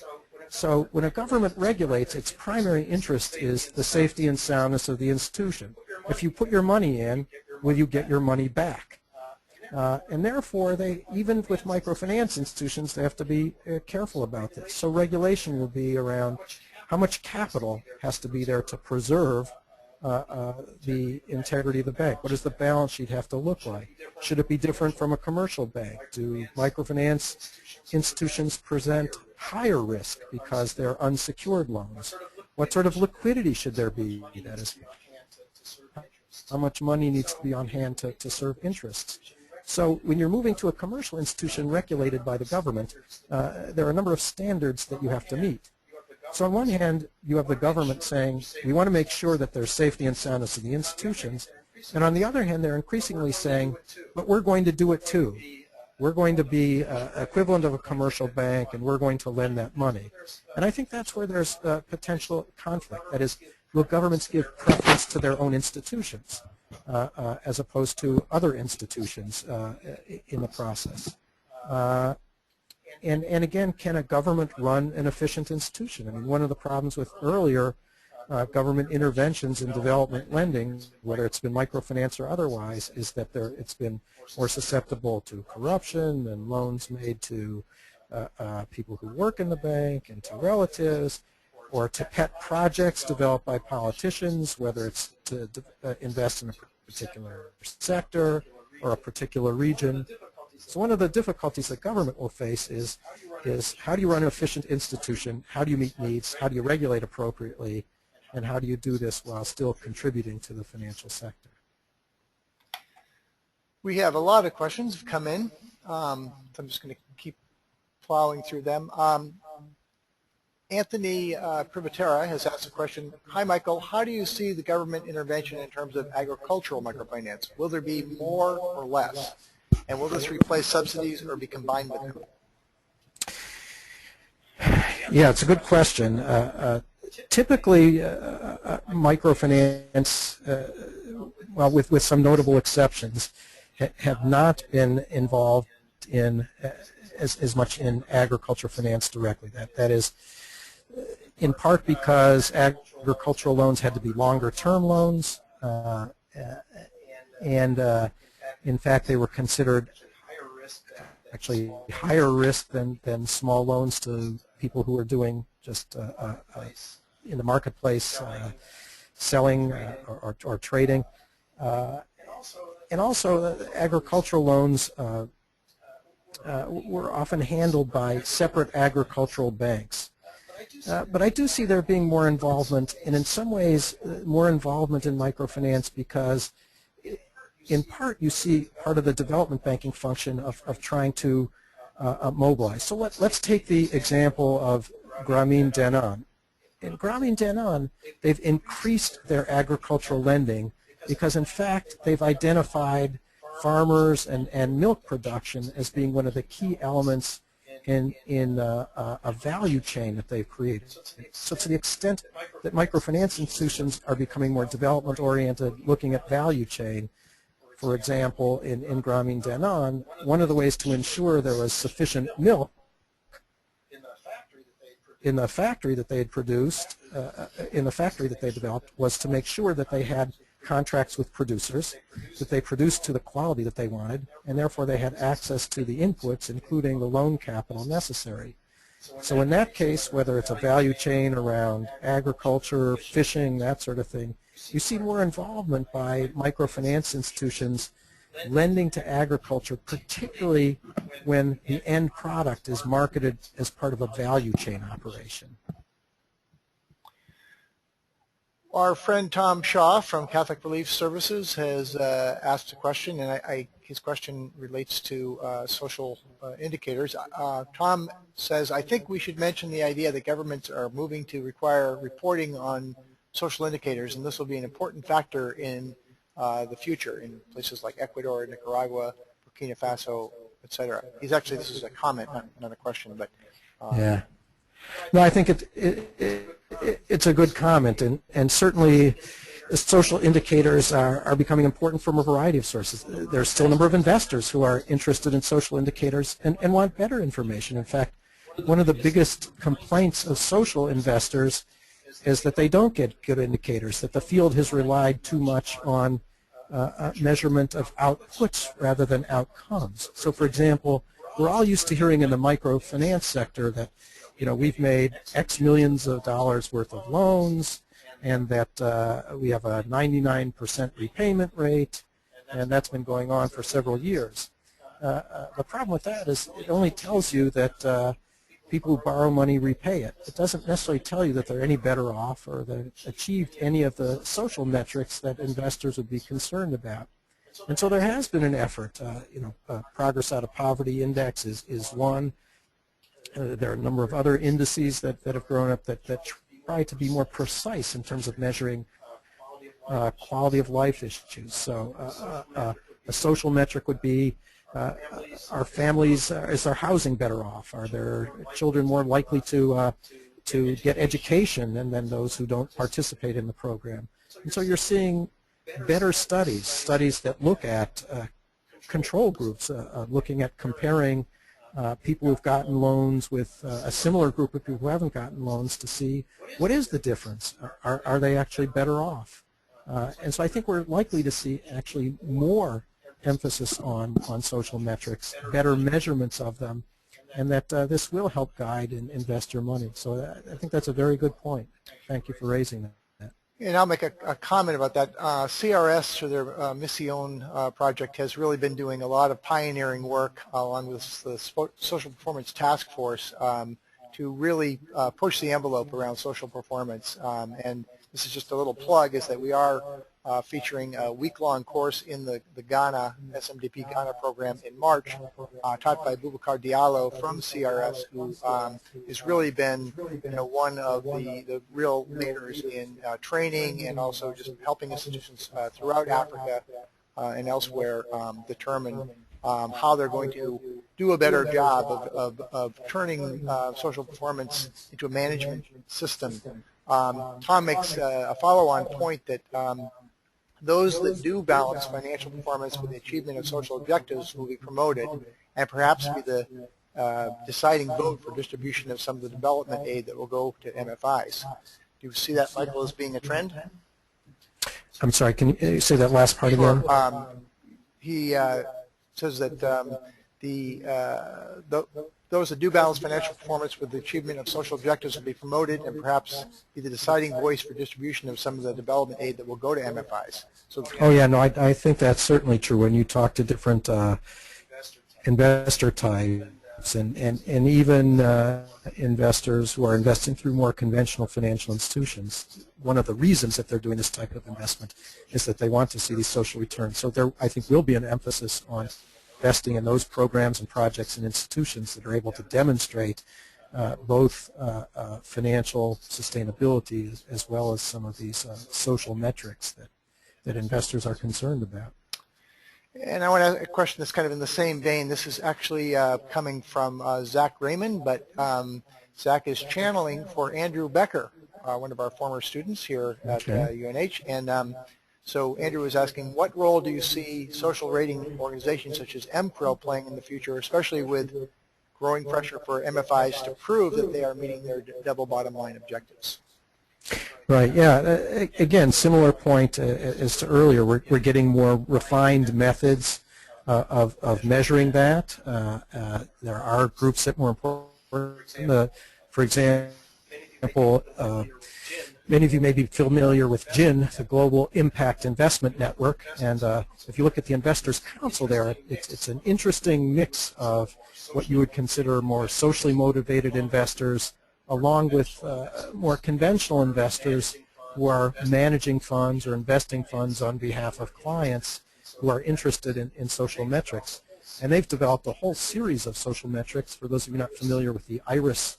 S2: So when a government regulates, its primary interest is the safety and soundness of the institution. If you put your money in, will you get your money back? And therefore, even with microfinance institutions, they have to be careful about this. So regulation will be around how much capital has to be there to preserve the integrity of the bank. What does the balance sheet have to look like? Should it be different from a commercial bank? Do microfinance institutions present higher risk because they're unsecured loans? What sort of liquidity should there be? That is, how much money needs to be on hand to serve interests? So when you're moving to a commercial institution regulated by the government, there are a number of standards that you have to meet. So on one hand, you have the government saying, we want to make sure that there's safety and soundness of the institutions. And on the other hand, they're increasingly saying, but we're going to do it too. we're going to be equivalent of a commercial bank, and we're going to lend that money. And I think that's where there's potential conflict. That is, will governments give preference to their own institutions as opposed to other institutions in the process? And again, can a government run an efficient institution? I mean, one of the problems with earlier government interventions in development lending, whether it's been microfinance or otherwise, is that it's been more susceptible to corruption and loans made to people who work in the bank and to relatives, or to pet projects developed by politicians, whether it's to invest in a particular sector or a particular region. So one of the difficulties that government will face is how do you run an efficient institution, how do you meet needs, how do you regulate appropriately, and how do you do this while still contributing to the financial sector?
S1: We have a lot of questions have come in. So I'm just going to keep plowing through them. Anthony Privatera has asked a question. Hi, Michael. How do you see the government intervention in terms of agricultural microfinance? Will there be more or less? And will this replace subsidies or be combined with them?
S2: Yeah, it's a good question. Typically, microfinance, well, with some notable exceptions, have not been involved in as much in agriculture finance directly. That is, in part because agricultural loans had to be longer-term loans, and in fact, they were considered actually higher risk than small loans to people who are doing just in the marketplace selling or trading. And also agricultural loans were often handled by separate agricultural banks. But I do see there being more involvement, and in some ways more involvement in microfinance because in part you see part of the development banking function of trying to mobilize. So let's take the example of Grameen Denan. In Grameen Denan, they've increased their agricultural lending because in fact they've identified farmers and milk production as being one of the key elements in a value chain that they've created. So to the extent that microfinance institutions are becoming more development oriented, looking at value chain, for example, in Grameen Denan, one of the ways to ensure there was sufficient milk in the factory that they had produced, in the factory that they developed, was to make sure that they had contracts with producers, that they produced to the quality that they wanted, and therefore they had access to the inputs, including the loan capital necessary. So in that case, whether it's a value chain around agriculture, fishing, that sort of thing, you see more involvement by microfinance institutions lending to agriculture, particularly when the end product is marketed as part of a value chain operation.
S1: Our friend Tom Shaw from Catholic Relief Services has asked a question, and his question relates to social indicators. Tom says, I think we should mention the idea that governments are moving to require reporting on social indicators, and this will be an important factor in the future in places like Ecuador, Nicaragua, Burkina Faso, etc. This is a comment, not a question, but
S2: yeah. No, I think it's a good comment, and certainly social indicators are becoming important from a variety of sources. There's still a number of investors who are interested in social indicators and want better information. In fact, one of the biggest complaints of social investors is that they don't get good indicators, that the field has relied too much on measurement of outputs rather than outcomes. So, for example, we're all used to hearing in the microfinance sector that we've made X millions of dollars worth of loans, and that we have a 99% repayment rate, and that's been going on for several years. The problem with that is it only tells you that people who borrow money repay it. It doesn't necessarily tell you that they're any better off or that it achieved any of the social metrics that investors would be concerned about. And so there has been an effort. Progress Out of Poverty Index is one. There are a number of other indices that have grown up that try to be more precise in terms of measuring quality of life issues. So a social metric would be Are families, is their housing better off? Are their children more likely to get education than those who don't participate in the program? And so you're seeing better studies that look at control groups, looking at comparing people who've gotten loans with a similar group of people who haven't gotten loans to see what is the difference. Are they actually better off? And so I think we're likely to see actually more emphasis on social metrics, better measurements of them, and that this will help guide and invest your money. So I think that's a very good point. Thank you for raising that.
S1: And I'll make a comment about that. CRS, or their Mission project, has really been doing a lot of pioneering work along with the Social Performance Task Force to really push the envelope around social performance. And this is just a little plug, is that we are featuring a week-long course in the Ghana, SMDP Ghana program in March, taught by Boubacar Diallo from CRS, who has really been one of the real leaders in training and also just helping institutions throughout Africa and elsewhere determine how they're going to do a better job of turning social performance into a management system. Tom makes a follow-on point that those that do balance financial performance with the achievement of social objectives will be promoted and perhaps be the deciding vote for distribution of some of the development aid that will go to MFIs. Do you see that, Michael, as being a trend?
S2: I'm sorry, can you say that last part again?
S1: He says that those that do balance financial performance with the achievement of social objectives will be promoted and perhaps be the deciding voice for distribution of some of the development aid that will go to MFIs. So,
S2: oh yeah, no, I think that's certainly true. When you talk to different investor types and even investors who are investing through more conventional financial institutions, one of the reasons that they're doing this type of investment is that they want to see these social returns. So there, I think, will be an emphasis on investing in those programs and projects and institutions that are able to demonstrate both financial sustainability as well as some of these social metrics that investors are concerned about.
S1: And I want to ask a question that's kind of in the same vein. This is actually coming from Zach Raymond, but Zach is channeling for Andrew Becker, one of our former students here at UNH. And so Andrew was asking, what role do you see social rating organizations such as MPRO playing in the future, especially with growing pressure for MFIs to prove that they are meeting their double bottom line objectives?
S2: Right, yeah. Again, similar point as to earlier. We're getting more refined methods of measuring that. There are groups that are more important. For example, many of you may be familiar with GIN, the Global Impact Investment Network, and if you look at the Investors Council there, it's an interesting mix of what you would consider more socially motivated investors, along with more conventional investors who are managing funds or investing funds on behalf of clients who are interested in social metrics. And they've developed a whole series of social metrics. For those of you not familiar with the IRIS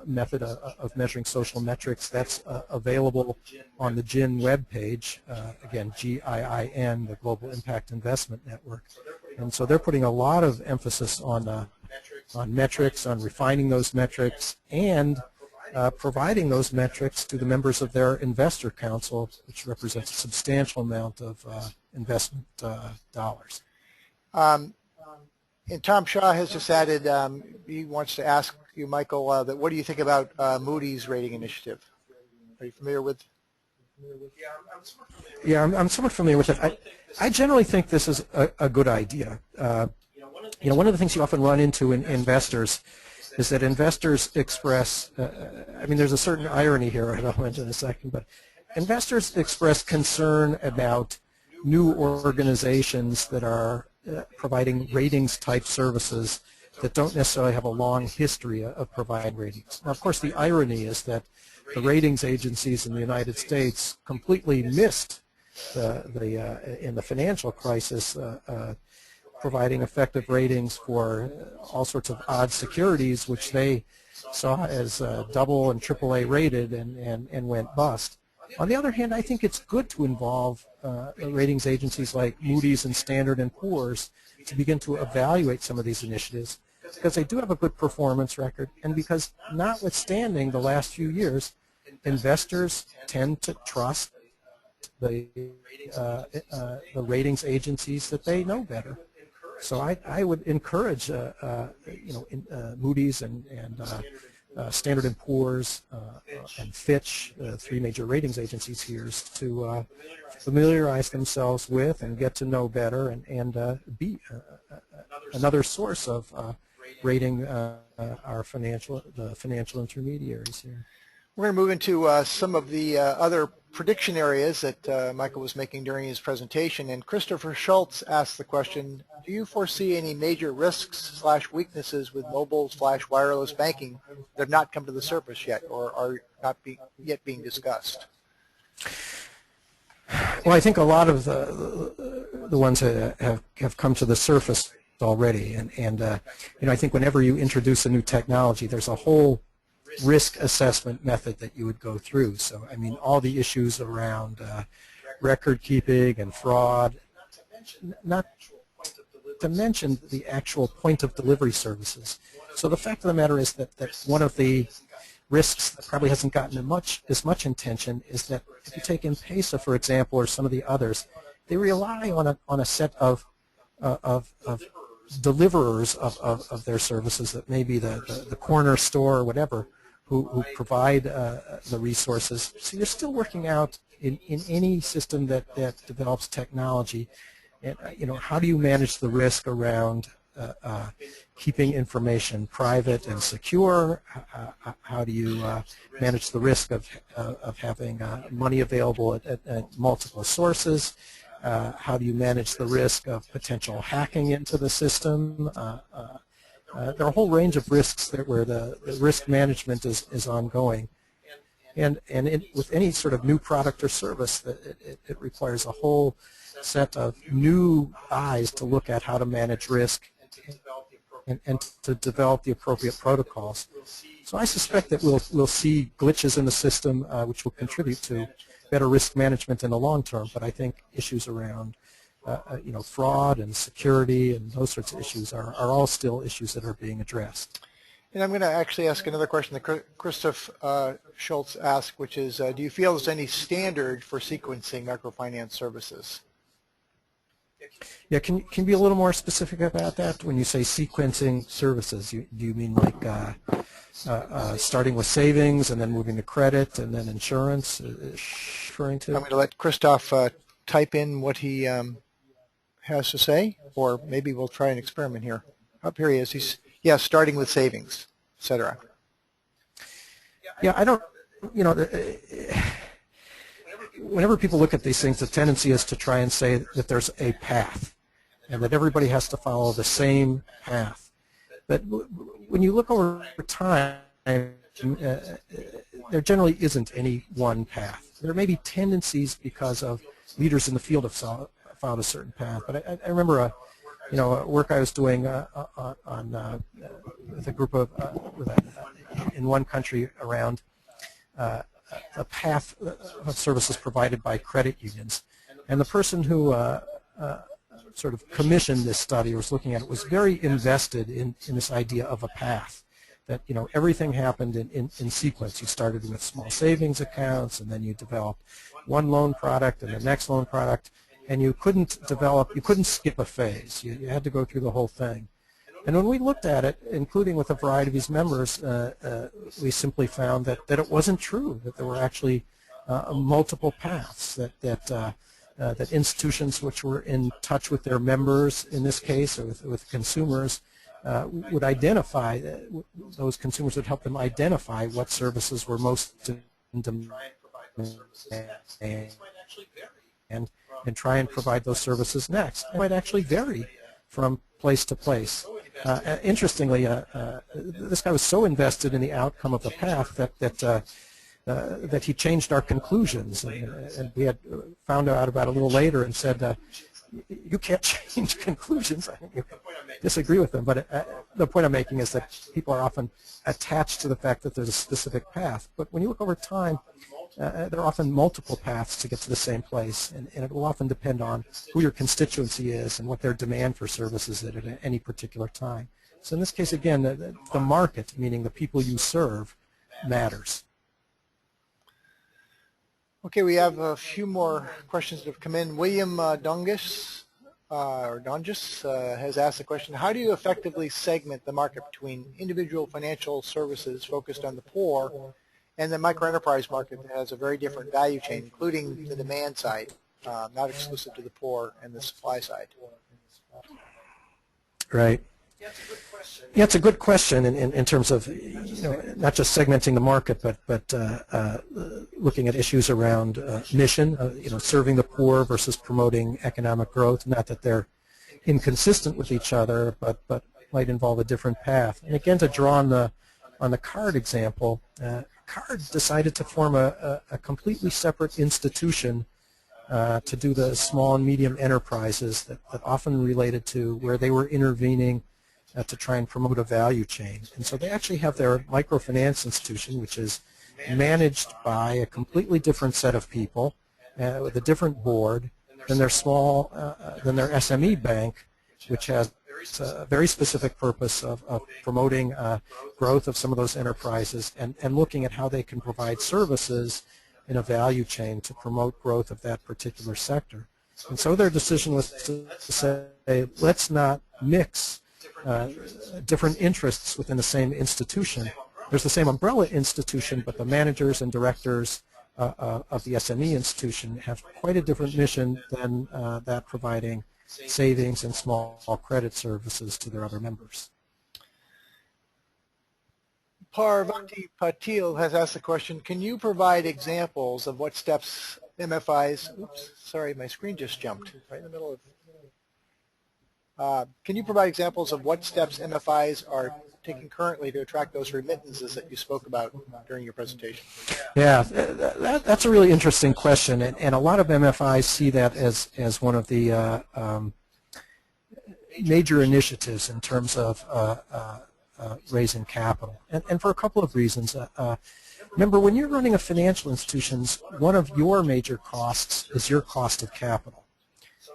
S2: method of measuring social metrics, that's available on the GIN webpage, again, GIIN, the Global Impact Investment Network. And so they're putting a lot of emphasis on metrics, on refining those metrics, and providing those metrics to the members of their investor council, which represents a substantial amount of investment dollars.
S1: And Tom Shaw has just added, he wants to ask you, Michael, that what do you think about Moody's rating initiative? Are you familiar with?
S2: Yeah, I'm somewhat familiar with it. I generally think this is a good idea. One of the things you often run into in investors is that investors express, I mean, there's a certain irony here, I'll mention in a second, but investors express concern about new organizations that are providing ratings-type services that don't necessarily have a long history of providing ratings. Now, of course, the irony is that the ratings agencies in the United States completely missed in the financial crisis providing effective ratings for all sorts of odd securities, which they saw as double and AAA rated and went bust. On the other hand, I think it's good to involve ratings agencies like Moody's and Standard & Poor's to begin to evaluate some of these initiatives, because they do have a good performance record, and because notwithstanding the last few years, investors tend to trust the ratings agencies that they know better. So I would encourage Moody's and Standard & Poor's and Fitch, three major ratings agencies here, to familiarize themselves with and get to know better and be another source of rating our financial intermediaries here.
S1: We're going to move into some of the other prediction areas that Michael was making during his presentation. And Christopher Schultz asked the question, do you foresee any major risks / weaknesses with mobile / wireless banking that have not come to the surface yet or are not yet being discussed?
S2: Well, I think a lot of the ones that have come to the surface already. And I think whenever you introduce a new technology, there's a whole risk assessment method that you would go through. So, I mean, all the issues around record keeping and fraud, not to mention the actual point of delivery services. So the fact of the matter is that one of the risks that probably hasn't gotten as much attention is that if you take M-Pesa, for example, or some of the others, they rely on a set of deliverers of their services that may be the corner store or whatever, who provide the resources. So you're still working out in any system that develops technology, and how do you manage the risk around keeping information private and secure? How do you manage the risk of having money available at multiple sources? How do you manage the risk of potential hacking into the system? There are a whole range of risks where the risk management is ongoing. And with any sort of new product or service, it requires a whole set of new eyes to look at how to manage risk and to develop the appropriate protocols. So I suspect that we'll see glitches in the system which will contribute to better risk management in the long term, but I think issues around fraud and security and those sorts of issues are all still issues that are being addressed.
S1: And I'm going to actually ask another question that Christoph Schultz asked, which is, do you feel there's any standard for sequencing microfinance services?
S2: Yeah, can you be a little more specific about that? When you say sequencing services, do you mean like starting with savings and then moving to credit and then insurance? Referring to?
S1: I'm going to let Christoph type in what he has to say, or maybe we'll try an experiment here. Up here he is. He's starting with savings, etc.
S2: Yeah, I don't. Whenever people look at these things, the tendency is to try and say that there's a path and that everybody has to follow the same path. But when you look over time, there generally isn't any one path. There may be tendencies because of leaders in the field have followed a certain path. But I remember work I was doing with a group of in one country around a path of services provided by credit unions, and the person who sort of commissioned this study or was looking at it was very invested in this idea of a path, that everything happened in sequence. You started with small savings accounts, and then you developed one loan product and the next loan product, and you couldn't skip a phase. You had to go through the whole thing. And when we looked at it, including with a variety of these members, we simply found that it wasn't true, that there were actually multiple paths, that institutions which were in touch with their members, in this case, or with consumers, would identify, those consumers would help them identify what services were most in demand and try and provide those services next. It might actually vary from place to place. Interestingly, this guy was so invested in the outcome of the path that he changed our conclusions, and we had found out about it a little later and said, you can't change conclusions. I think you disagree with them, but the point I'm making is that people are often attached to the fact that there's a specific path. But when you look over time, there are often multiple paths to get to the same place, and it will often depend on who your constituency is and what their demand for services is at any particular time. So in this case, again, the market, meaning the people you serve, matters.
S1: Okay, we have a few more questions that have come in. William Dongus has asked the question, how do you effectively segment the market between individual financial services focused on the poor and the microenterprise market that has a very different value chain, including the demand side, not exclusive to the poor, and the supply side?
S2: Right. Yeah, it's a good question in terms of, not just segmenting the market, but looking at issues around mission, serving the poor versus promoting economic growth. Not that they're inconsistent with each other, but might involve a different path. And again, to draw on the card example, card decided to form a completely separate institution to do the small and medium enterprises that often related to where they were intervening to try and promote a value chain. And so they actually have their microfinance institution, which is managed by a completely different set of people with a different board than their SME bank, which has a very specific purpose of promoting growth of some of those enterprises and looking at how they can provide services in a value chain to promote growth of that particular sector. And so their decision was to say, let's not mix different interests within the same institution. There's the same umbrella institution, but the managers and directors of the SME institution have quite a different mission than that providing savings and small credit services to their other members.
S1: Parvati Patil has asked the question, can you provide examples of what steps MFIs, oops, sorry, my screen just jumped right in the middle of, can you provide examples of what steps MFIs are taking currently to attract those remittances that you spoke about during your presentation?
S2: Yeah, that's a really interesting question, and a lot of MFIs see that as one of the major initiatives in terms of raising capital, and for a couple of reasons. Remember, when you're running a financial institution, one of your major costs is your cost of capital.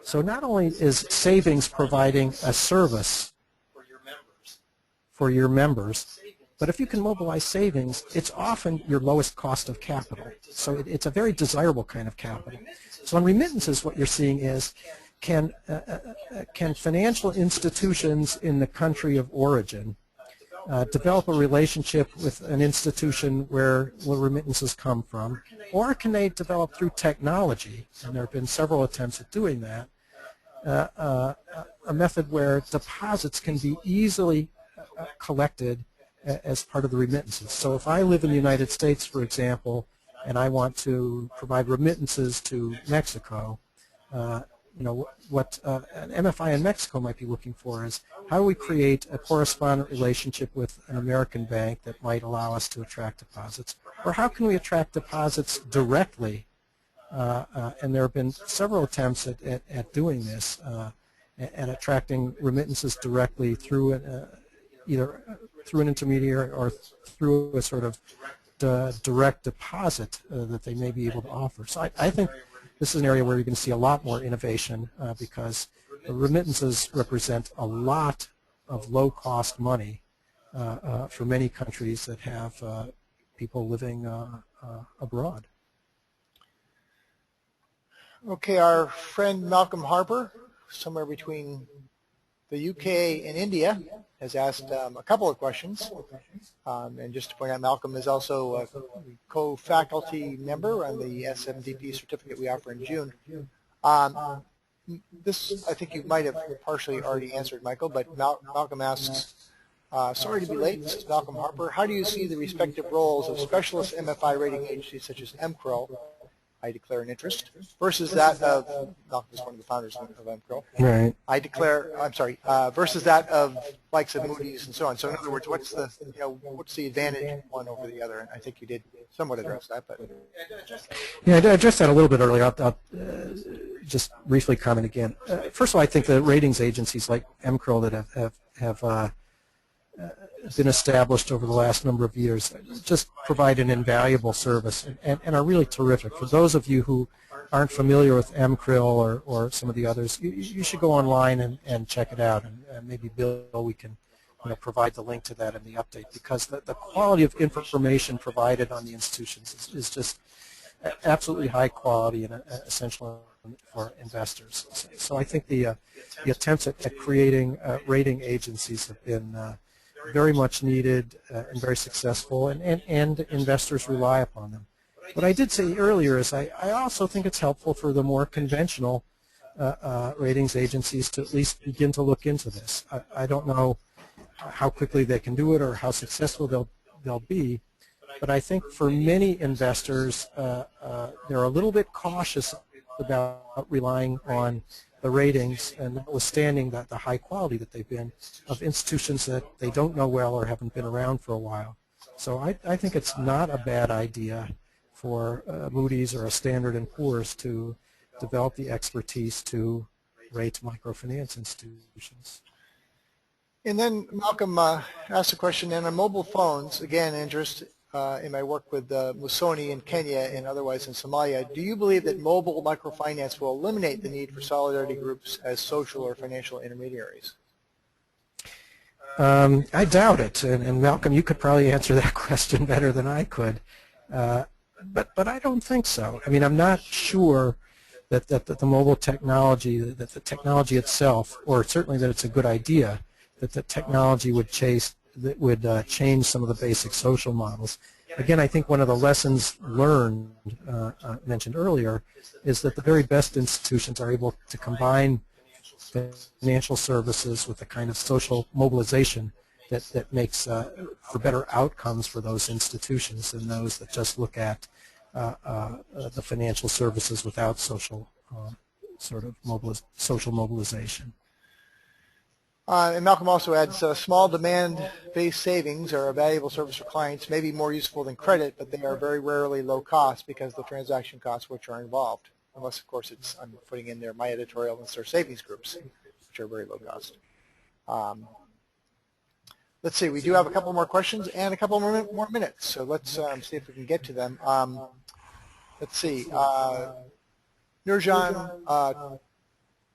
S2: So not only is savings providing a service for your members, but if you can mobilize savings, it's often your lowest cost of capital. So it's a very desirable kind of capital. So in remittances, what you're seeing is, can financial institutions in the country of origin develop a relationship with an institution where remittances come from, or can they develop through technology, and there have been several attempts at doing that, a method where deposits can be easily collected as part of the remittances. So if I live in the United States, for example, and I want to provide remittances to Mexico, what an MFI in Mexico might be looking for is, how do we create a correspondent relationship with an American bank that might allow us to attract deposits? Or how can we attract deposits directly? And there have been several attempts at doing this, and attracting remittances directly through either through an intermediary or through a sort of direct deposit that they may be able to offer. So I think this is an area where you're going to see a lot more innovation because remittances represent a lot of low-cost money for many countries that have people living abroad.
S1: Okay, our friend Malcolm Harper, somewhere between the UK and India, has asked a couple of questions. And just to point out, Malcolm is also a co-faculty member on the SMDP certificate we offer in June. This, I think you might have partially already answered, Michael, but Malcolm asks, sorry to be late, this is Malcolm Harper. How do you see the respective roles of specialist MFI rating agencies such as MCRO, I declare an interest, versus that of, Malcolm is one of the founders of MCRO,
S2: Right.
S1: Versus that of likes of Moody's and so on. So in other words, what's the advantage of one over the other? And I think you did somewhat address that, but.
S2: Yeah, I addressed that a little bit earlier. I'll just briefly comment again. First of all, I think the ratings agencies like MCRO that have been established over the last number of years just provide an invaluable service and are really terrific. For those of you who aren't familiar with MCRIL or some of the others, you should go online and check it out, and maybe Bill, we can provide the link to that in the update, because the quality of information provided on the institutions is just absolutely high quality and essential for investors. So I think the attempts at creating rating agencies have been very much needed and very successful, and investors rely upon them. What I did say earlier is I also think it's helpful for the more conventional ratings agencies to at least begin to look into this. I don't know how quickly they can do it or how successful they'll be, but I think for many investors they're a little bit cautious about relying on the ratings, and notwithstanding the high quality that they've been, of institutions that they don't know well or haven't been around for a while. So I think it's not a bad idea for Moody's or a Standard & Poor's to develop the expertise to rate microfinance institutions.
S1: And then Malcolm asked a question, and on mobile phones, again, interest in my work with Musoni in Kenya and otherwise in Somalia, do you believe that mobile microfinance will eliminate the need for solidarity groups as social or financial intermediaries?
S2: I doubt it, and Malcolm, you could probably answer that question better than I could, but I don't think so. I mean, I'm not sure that the mobile technology, that the technology itself, or certainly that it's a good idea, that the technology would change some of the basic social models. Again, I think one of the lessons learned, mentioned earlier, is that the very best institutions are able to combine financial services with the kind of social mobilization that makes for better outcomes for those institutions than those that just look at the financial services without social social mobilization.
S1: And Malcolm also adds, small demand-based savings are a valuable service for clients, maybe more useful than credit, but they are very rarely low cost because of the transaction costs which are involved. Unless, of course, I'm putting in there my editorial and their savings groups, which are very low cost. Let's see, we do have a couple more questions and a couple more minutes, so let's see if we can get to them. Let's see, Nurjan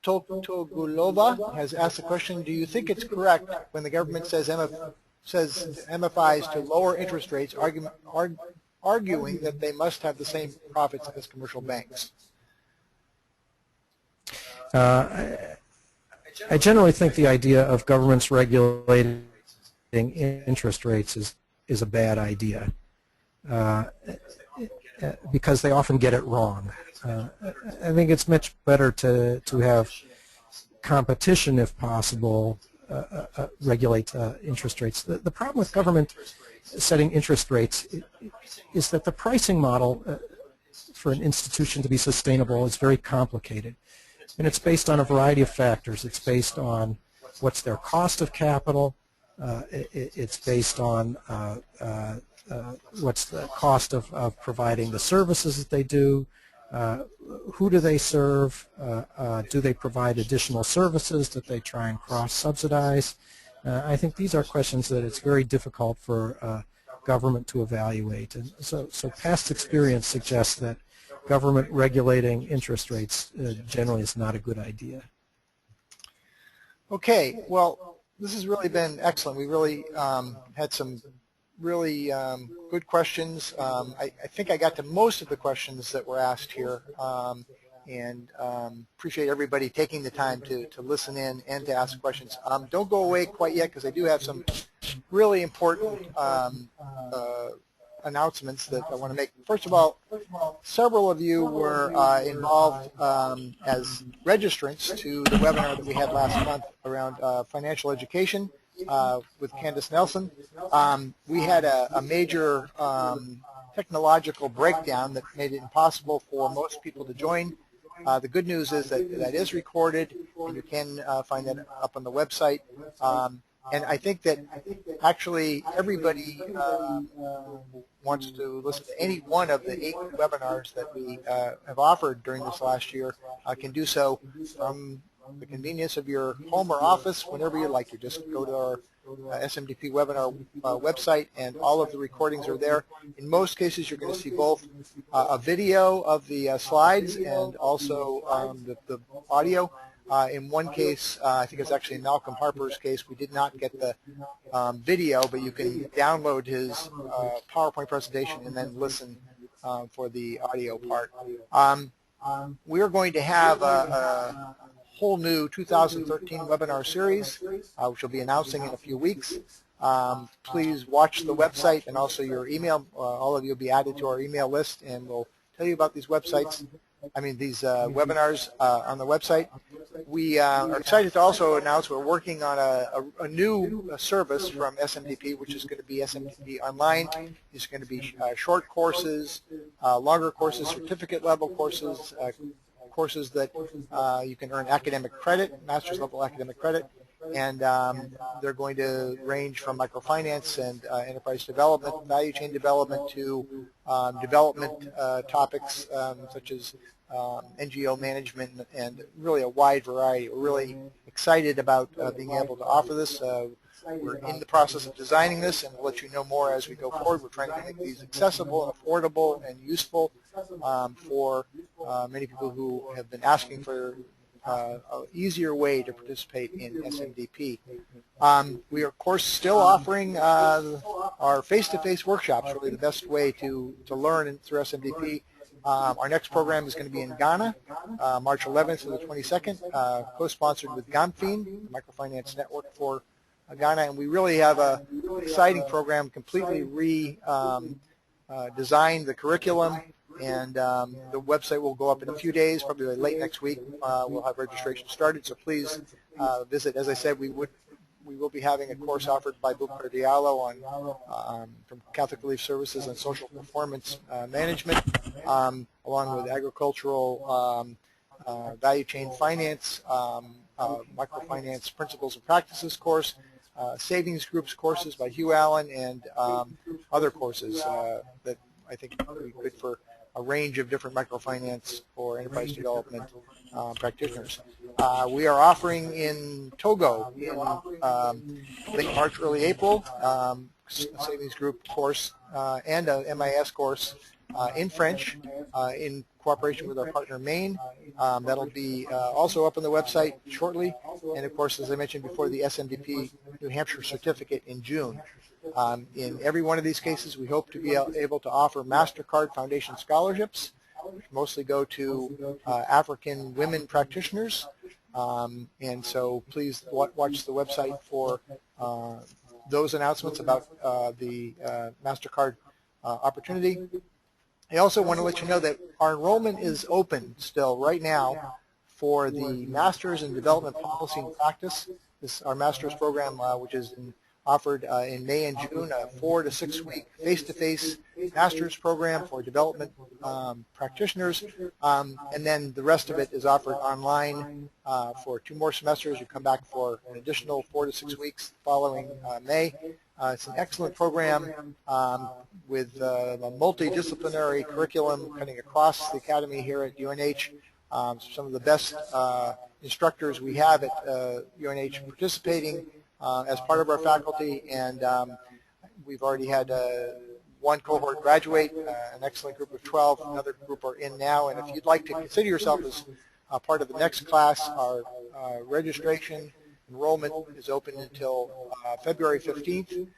S1: Togulova has asked the question, do you think it's correct when the government says MFIs to lower interest rates, arguing that they must have the same profits as commercial banks?
S2: I generally think the idea of governments regulating interest rates is a bad idea because they often get it wrong. I think it's much better to have competition, if possible, regulate interest rates. The problem with government setting interest rates is that the pricing model for an institution to be sustainable is very complicated. And it's based on a variety of factors. It's based on what's their cost of capital. It's based on what's the cost of providing the services that they do. Who do they serve? Do they provide additional services that they try and cross-subsidize? I think these are questions that it's very difficult for government to evaluate. And so past experience suggests that government regulating interest rates generally is not a good idea.
S1: Okay, well, this has really been excellent. We really had some really good questions. I think I got to most of the questions that were asked here, and appreciate everybody taking the time to listen in and to ask questions. Don't go away quite yet, because I do have some really important announcements that I want to make. First of all, several of you were involved as registrants to the webinar that we had last month around financial education with Candace Nelson. We had a major technological breakdown that made it impossible for most people to join. The good news is that that is recorded, and you can find that up on the website. And I think that actually everybody wants to listen to any one of the 8 webinars that we have offered during this last year can do so from the convenience of your home or office whenever you like. You just go to our SMDP webinar website, and all of the recordings are there. In most cases, you're going to see both a video of the slides and also the audio. In one case, I think it's actually in Malcolm Harper's case, we did not get the video, but you can download his PowerPoint presentation and then listen for the audio part. We are going to have a whole new 2013 webinar series, which we'll be announcing in a few weeks. Please watch the website and also your email. All of you will be added to our email list, and we'll tell you about these webinars on the website. We are excited to also announce we're working on a new service from SMDP, which is going to be SMDP Online. It's going to be short courses, longer courses, certificate level courses, courses that you can earn academic credit, master's level academic credit, and they're going to range from microfinance and enterprise development, value chain development, to development topics such as NGO management, and really a wide variety. We're really excited about being able to offer this. We're in the process of designing this, and we'll let you know more as we go forward. We're trying to make these accessible and affordable and useful for many people who have been asking for an easier way to participate in SMDP. We are, of course, still offering our face-to-face workshops, really the best way to learn through SMDP. Our next program is going to be in Ghana, March 11th to the 22nd, co-sponsored with GAMFIN, the Microfinance Network for Ghana, and we really have an exciting program, completely redesigned the curriculum, and the website will go up in a few days, probably late next week. We'll have registration started, so please visit. As I said, we will be having a course offered by Bukar Diallo from Catholic Relief Services on social performance management, along with agricultural value chain finance, microfinance principles and practices course, savings groups courses by Hugh Allen, and other courses that I think would be good for a range of different microfinance or enterprise development practitioners. We are offering in Togo in late March, early April, a savings group course and a MIS course in French in cooperation with our partner Maine. That'll be also up on the website shortly. And of course, as I mentioned before, the SMDP New Hampshire certificate in June. In every one of these cases, we hope to be able to offer MasterCard Foundation scholarships, which mostly go to African women practitioners. And so please watch the website for those announcements about the MasterCard opportunity. I also want to let you know that our enrollment is open still right now for the Masters in Development Policy and Practice. This our master's program, which is offered in May and June, a 4 to 6 week face-to-face master's program for development practitioners, and then the rest of it is offered online for 2 more semesters. You come back for an additional 4 to 6 weeks following May. It's an excellent program with a multidisciplinary curriculum cutting across the academy here at UNH. Some of the best instructors we have at UNH participating as part of our faculty, and we've already had one cohort graduate, an excellent group of 12, another group are in now, and if you'd like to consider yourself as part of the next class, our registration enrollment is open until February 15th.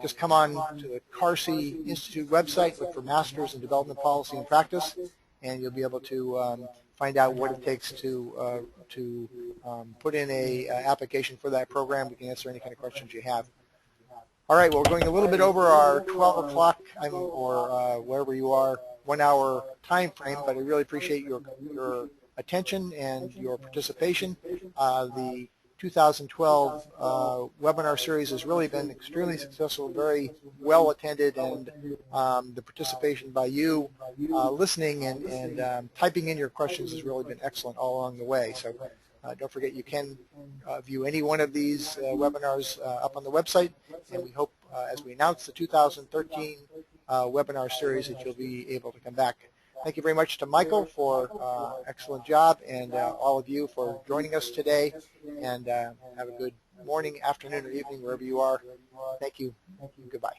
S1: Just come on to the Carsey Institute website, look for Masters in Development Policy and Practice, and you'll be able to find out what it takes to put in a application for that program. We can answer any kind of questions you have. All right, well, we're going a little bit over our 12 o'clock or wherever you are, 1 hour time frame, but I really appreciate your attention and your participation. The 2012 webinar series has really been extremely successful, very well attended, and the participation by you listening and typing in your questions has really been excellent all along the way. So don't forget, you can view any one of these webinars up on the website, and we hope as we announce the 2013 webinar series that you'll be able to come back. Thank you very much to Michael for excellent job, and all of you for joining us today. And have a good morning, afternoon, or evening, wherever you are. Thank you. Goodbye.